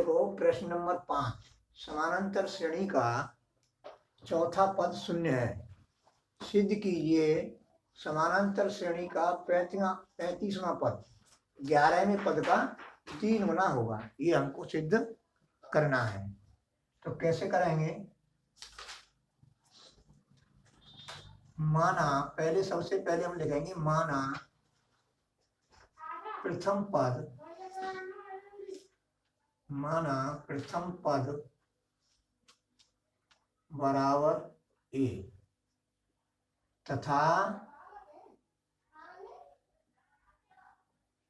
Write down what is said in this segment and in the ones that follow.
देखो प्रश्न नंबर 5, समानांतर श्रेणी का चौथा पद शून्य है। सिद्ध कीजिए समानांतर श्रेणी का 35वां पद 11वें पद का 3 गुना होगा। ये हमको सिद्ध करना है। तो कैसे करेंगे? माना पहले सबसे पहले हम लिखेंगे माना प्रथम पद बराबर ए तथा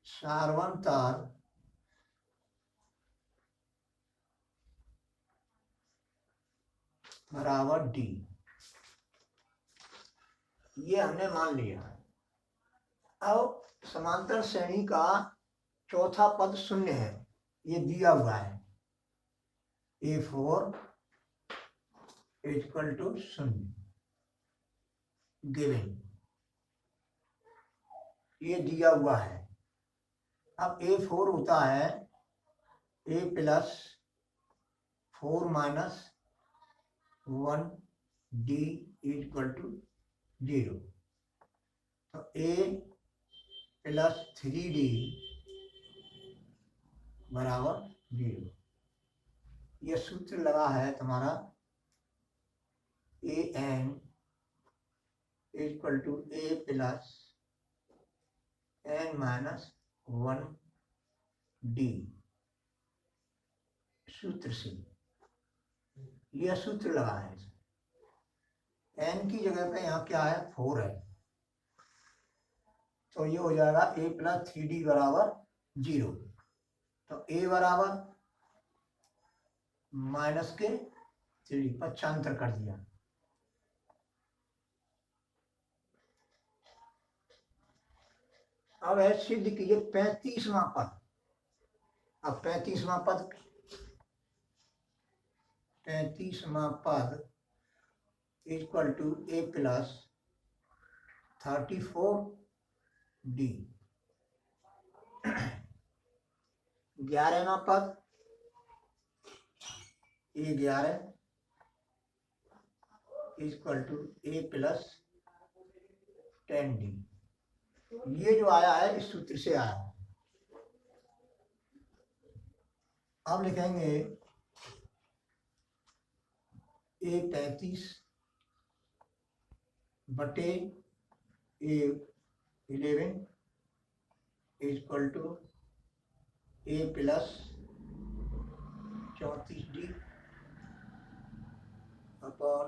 सार्वंतर बराबर डी। ये हमने मान लिया। अब समांतर श्रेणी का चौथा पद शून्य है, ये दिया हुआ है। A4 इक्वल टू शून्य गिवन, ये दिया हुआ है। अब A4 होता है A plus 4 minus 1 D equal to 0। तो A प्लस 3D बराबर 0। यह सूत्र लगा है तुम्हारा AN equal to A plus N minus 1 D। सूत्र से यह सूत्र लगा है। N की जगह पे यहाँ क्या है? 4 है, तो ये हो जाएगा A प्लस 3D बराबर 0। तो A बराबर माइनस के 3D पक्षांतर कर दिया। अब है सिद्ध कीजिए 35वां पद। अब 35वां पद equal to A plus 34D। 11वां पद A11 equal to A plus 10D। ये जो आया है इस सूत्र से आया है। अब लिखेंगे A35 बटे A11 equal to A plus 34D upon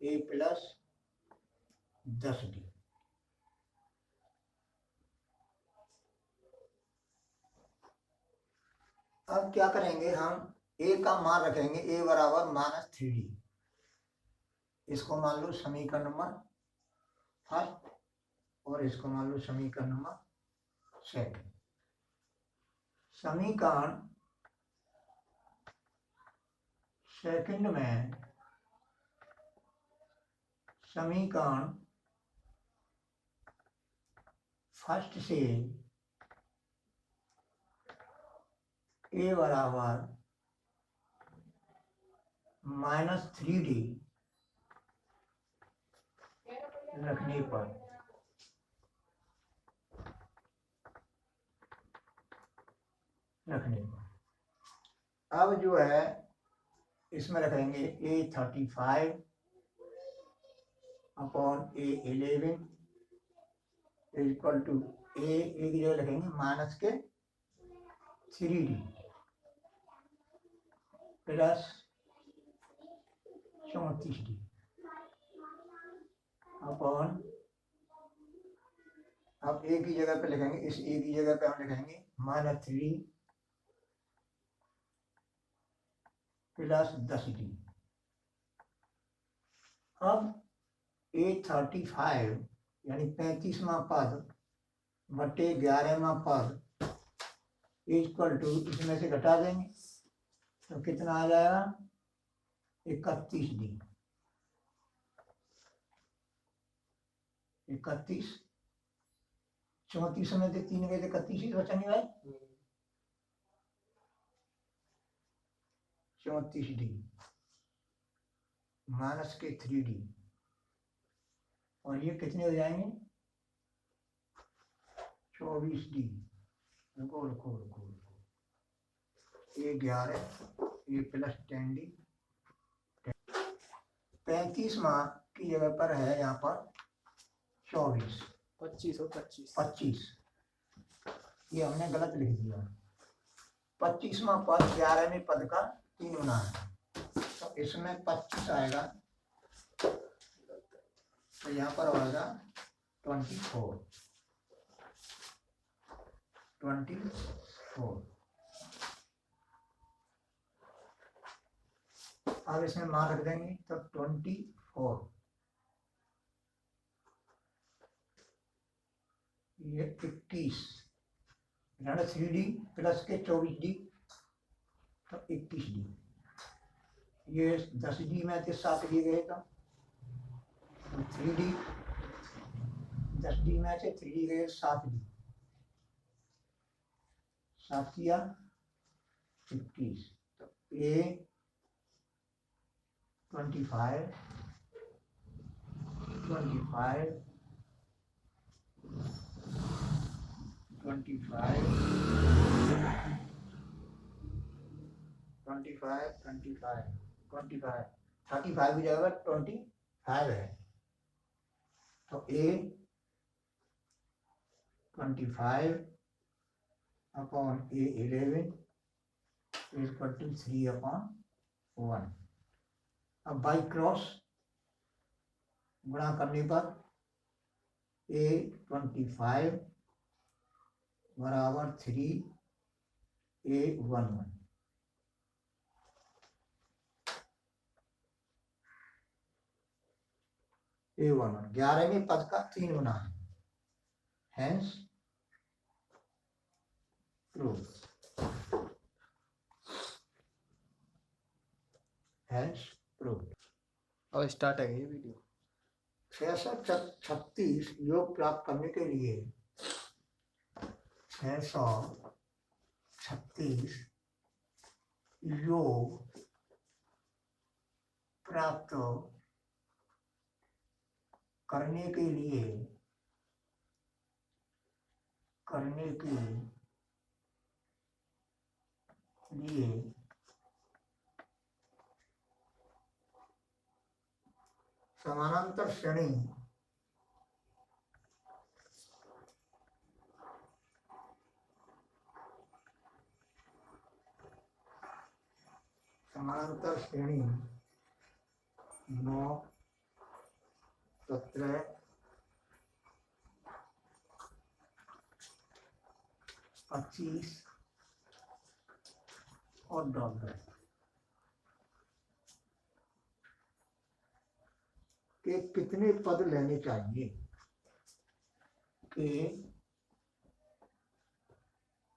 A plus 10D। अब क्या करेंगे? हम A का मान रखेंगे A बराबर माइनस 3D। इसको मान लो समीकरण नंबर फर्स्ट और इसको मान लो समीकरण नंबर सेकंड। समीकरण सेकंड में समीकरण फर्स्ट से A बराबर माइनस 3D रखने पर अब जो है इसमें रखेंगे A35 upon A11 equal to A की जगह रखेंगे माइनस के 3D प्लस 34D अपॉन, अब A की जगह पे लिखेंगे, इस A की जगह पे हम लिखेंगे माइनस 3D प्लस 10D। अब A35 यानी 35वां पद बटे 11वां पद इक्वल टू, इसमें से घटा देंगे तो कितना आ जाएगा? 31D। 31 34 में से 3 गए 31 ही बचेंगे भाई। 34D माइनस के 3D, और ये कितने हो जाएंगे 24D। रुको रुको रुको रुको, ये 11, ये प्लस 10D, 35वां की जगह पर है यहाँ पर 24, 25 और 25। 25, ये हमने गलत लिख दिया। 25वां पद 11वें पद का 3 गुना है, तो इसमें 25 आएगा, तो यहाँ पर आएगा 24। अब इसमें मान रख देंगे तो 24, ये 21, 3D प्लस के 24D, तो 21D, ये 10D में से 7 दिए गए, तो 3D 10D में से 3D गए 7D, 7 किया 21, तो A 25 25 25 25 25 25 35 की जगह 25 है, तो A 25 upon A 11 equal to 3/1। अब बाई क्रॉस गुणा करने पर A 25 बराबर 3 A 11, A11 11वें पद का 3 गुना है, हैंस प्रूव, हैंस प्रूव। और स्टार्ट है ये वीडियो। 636 योग प्राप्त करने के लिए 636 योग प्राप्त करने के लिए समानांतर श्रेणी समानांतर श्रेणी 9 17 25 और $, के कितने पद लेने चाहिए, के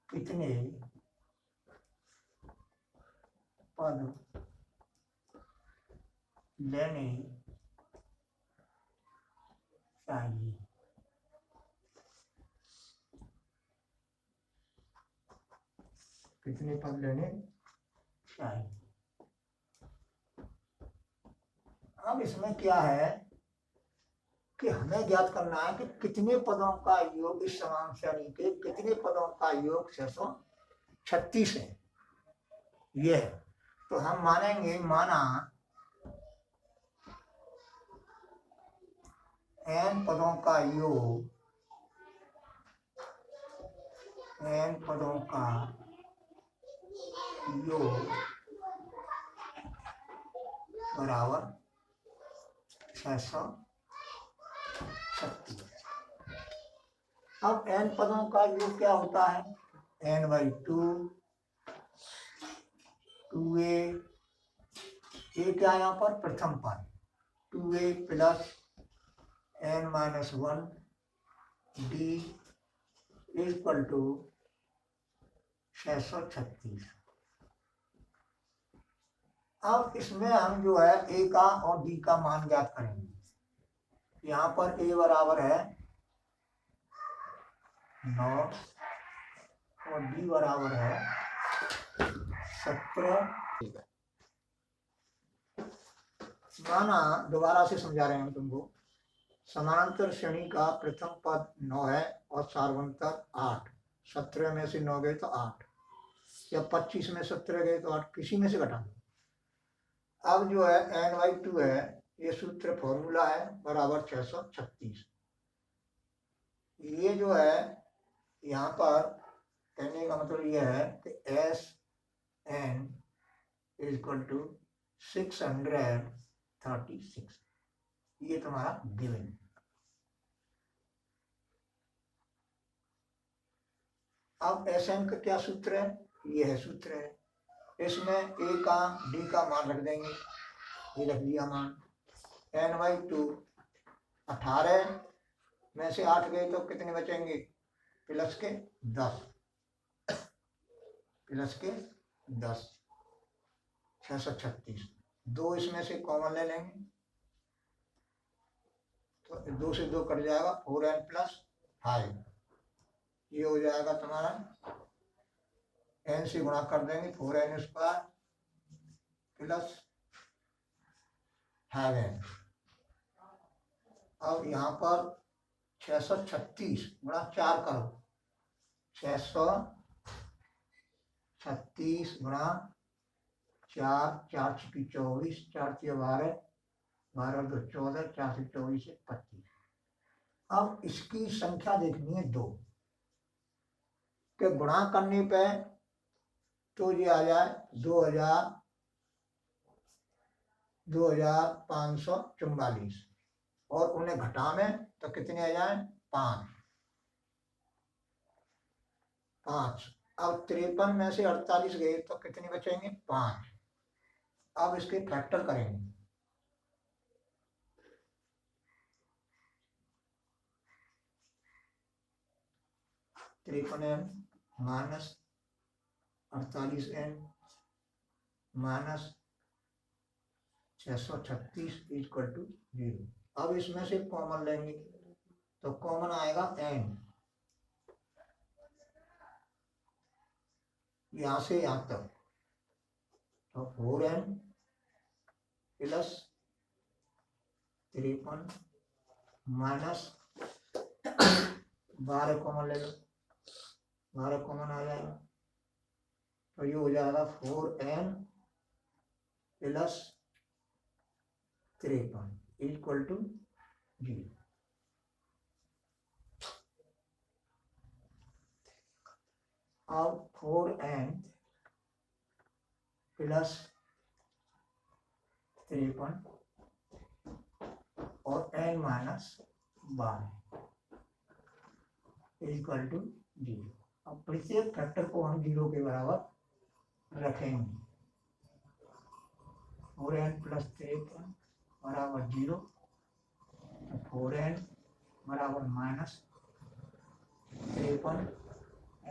कितने पद लेने चाहिए। कितने पद लेने चाहिए। अब इसमें क्या है कि हमें ज्ञात करना है कि कितने पदों का योग इस समान श्रेणी के कितने पदों का योग 636 है। ये तो हम मानेंगे, माना n पदों का योग बराबर 636। अब n पदों का योग क्या होता है, n/2 2a, ये क्या यहाँ पर प्रथम पद 2a plus n-1 d equal to 636। अब इसमें हम जो है a का और d का मान ज्ञात करेंगे। यहाँ पर a बराबर है 9 और d बराबर है 17। माना दोबारा से समझा रहे हैं हम तुमको। समानांतर श्रेणी का प्रथम पद 9 है और सार्वंतर 8। 17 में से 9 गए तो 8, या 25 में 17 गए तो 8, किसी में से घटा। अब जो है n/2 है, ये सूत्र फॉर्मूला है बराबर 636। ये जो है यहाँ पर कहने का मतलब ये है कि Sn = 636, ये तुम्हारा गिवन। अब Sn का क्या सूत्र है, ये है सूत्र है। इसमें a का d का मान रख देंगे, ये रख दिया मान। n/2 18 में से 8 गए तो कितने बचेंगे, प्लस के 10, प्लस के 10, 636। 2 इसमें से कॉमन ले लेंगे तो 2 से 2 कट जाएगा, 4n + 5, ये हो जाएगा तुम्हारा, n से गुणा कर देंगे, 4n² + 5n। अब यहाँ पर 636 गुणा 4 करो, 636 गुणा 4, 4 × 24, 4 × 12, 12 × 2 14, 4 से 24 से 25। अब इसकी संख्या देखनी है 2 के गुणा करने पे तो ये आ जाए 2544, और उन्हें घटावे तो कितने आ जाए, 5। अब 53 में से 48 गए तो कितने बचेंगे, 5। अब इसके फैक्टर करेंगे, -53n -48n -636 = 0। अब इसमें से कॉमन लेंगे तो कॉमन आएगा n, यहाँ से यहाँ तक, तो 4n + 53 -12 कॉमन ले लो, 12 कॉमन आ जाएगा, तो ये हो जाएगा 4n + 53 = 0। अब 4n + 53 और n - 12 = 0। अब प्रत्येक फैक्टर को हम 0 के बराबर रखेंगे। 4n + 53 = 0, 4n = -53,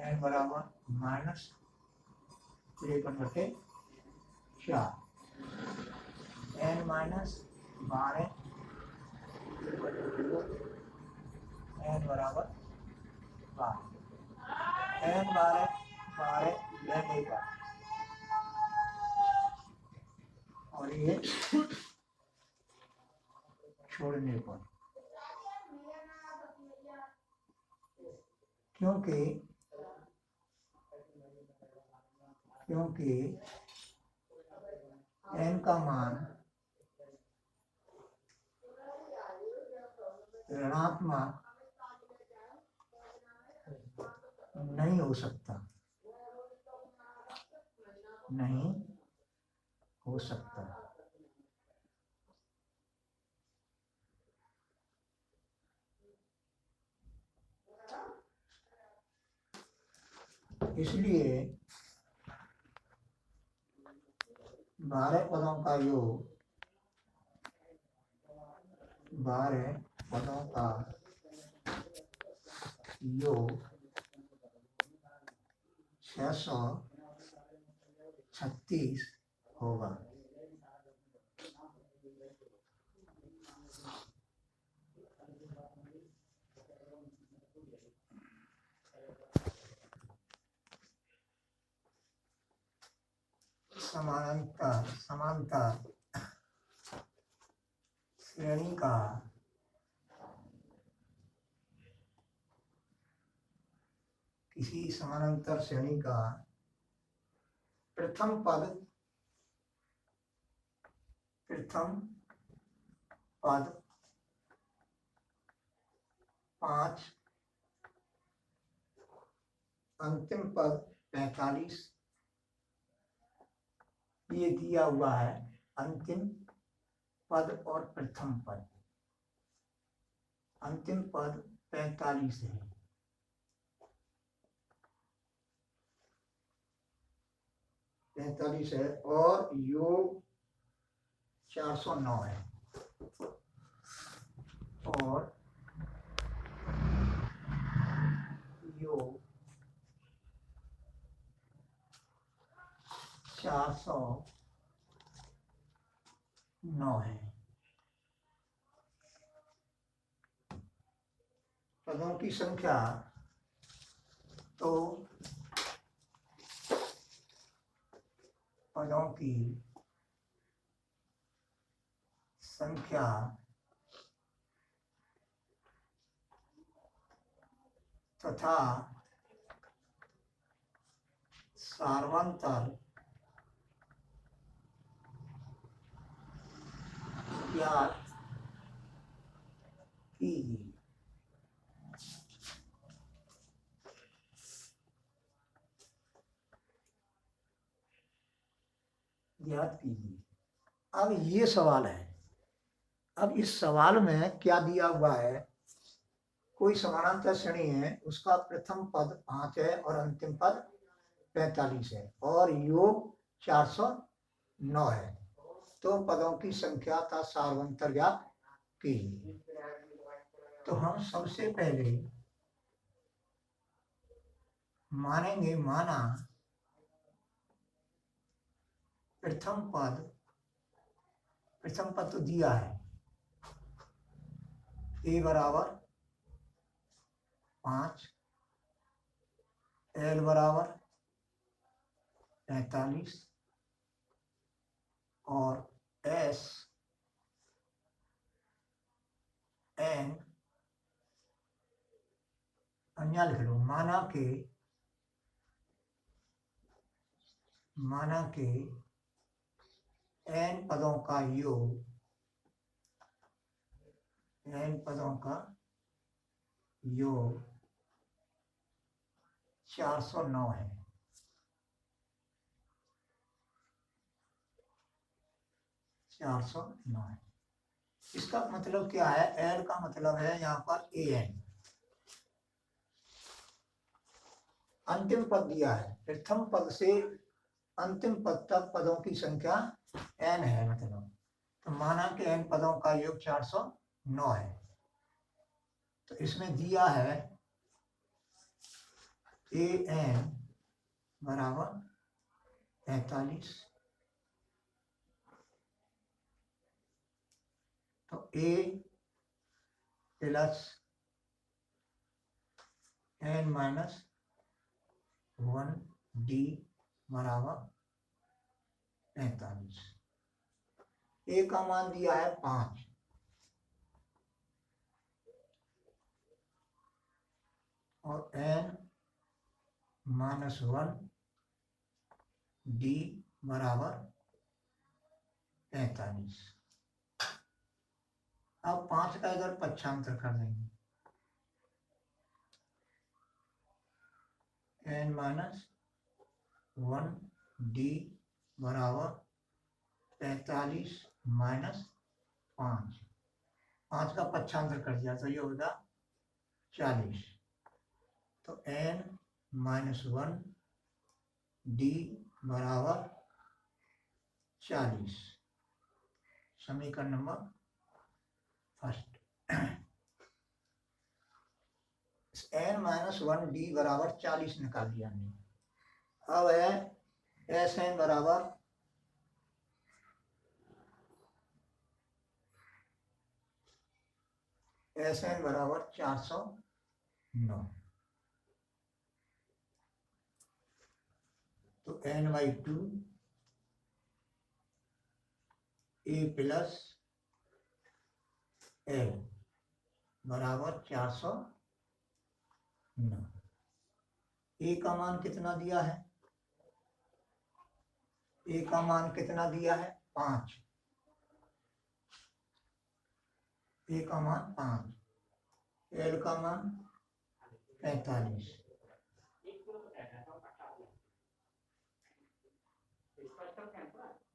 n बराबर -53/4, n - 12 = 0, n बराबर 12, n 12 लेने का, और ये छोड़ने पर, क्योंकि n का मान ऋणात्मक नहीं हो सकता, नहीं हो सकता। इसलिए 12 पदों का योग, 12 पदों का योग 636 होगा। समांतर श्रेणी का किसी समानांतर श्रेणी का प्रथम पद 5, अंतिम पद 45, ये दिया हुआ है। अंतिम पद और प्रथम पद। अंतिम पद 45 है, और योग 409 है, और योग 409 है। पदों की संख्या तो पदों की संख्या तथा सार्वंतर ज्ञात कीजिए। अब ये सवाल है। अब इस सवाल में क्या दिया हुआ है, कोई समानांतर श्रेणी है, उसका प्रथम पद 5 है और अंतिम पद 45 है, और योग 409 है। तो पदों की संख्या का सार्वंतर ज्ञात कीजिए। तो हम सबसे पहले मानेंगे, माना प्रथम पद तो दिया है, a बराबर 5, l बराबर 45 और s n अन्य लिख लो। माना के n पदों का योग, n पदों का योग 409 है। 409 है। इसका मतलब क्या है? l का मतलब है यहाँ पर an। अंतिम पद दिया है, प्रथम पद से अंतिम पद तक पदों की संख्या n है, मतलब तो माना कि n पदों का योग 409 है। तो इसमें दिया है an बराबर 45, तो a plus n minus 1d बराबर 45। a का मान दिया है 5, और n माइनस 1d बराबर 45। अब 5 का इधर पक्षांतर कर देंगे, n माइनस 1d बराबर 45 माइनस 5। 5 का पक्षांतर कर दिया तो ये होगा 40। तो n माइनस 1d बराबर 40। समीकरण number first. n minus 1d बराबर 40 निकाल दिया हमने। अब है Sn बराबर Sn बराबर 409। तो n/2 a प्लस एल बराबर 409। ए का मान कितना दिया है? ए का मान कितना दिया है? 5। ए का मान 5, एल का मान 45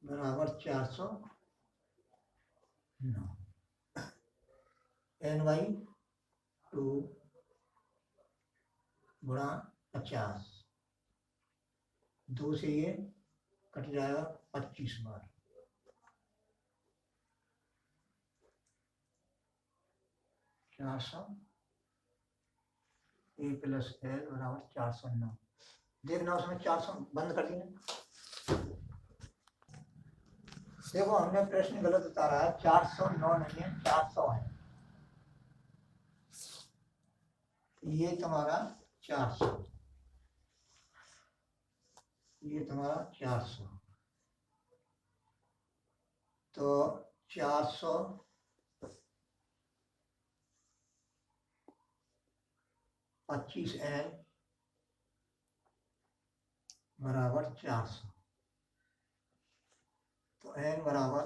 बराबर 409। n/2 गुणा 50, 2 से ये कट जाएगा 25 बार। ए प्लस एल बराबर 409। देखना उसमें 400 बंद कर दिया। देखो हमने प्रश्न गलत उतारा है, 409 नहीं है, 400 है। ये तुम्हारा 400, ये तुम्हारा 400। तो 425n बराबर 400। तो n बराबर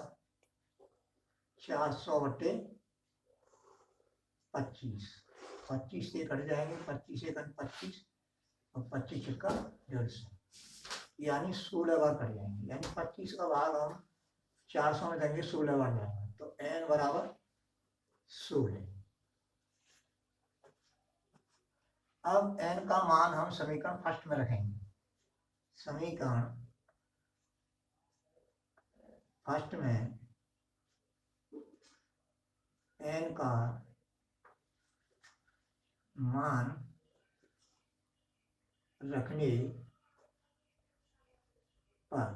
400/25, 25 से कट जाएंगे, 25 1 25 और 25 1 150, यानी 16 बार कट जाएंगे। यानी 25 का भाग हम 400 में देंगे, 16 बार जाएगा। तो n बराबर 16। अब n का मान हम समीकरण फर्स्ट में रखेंगे। समीकरण फर्स्ट में n का मान रखने पर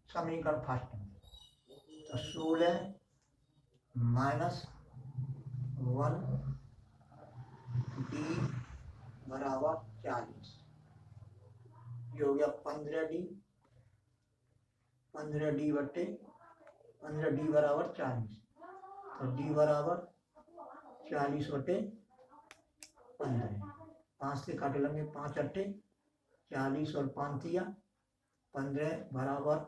समीकरण फर्स्ट में तो 16 -1 d बराबर 40, ये हो गया 15d, 15d बराबर 40। तो d बराबर 40/15, 5 से काट लेंगे, 5 × 8 40 और 5 दिया 15 बराबर 8।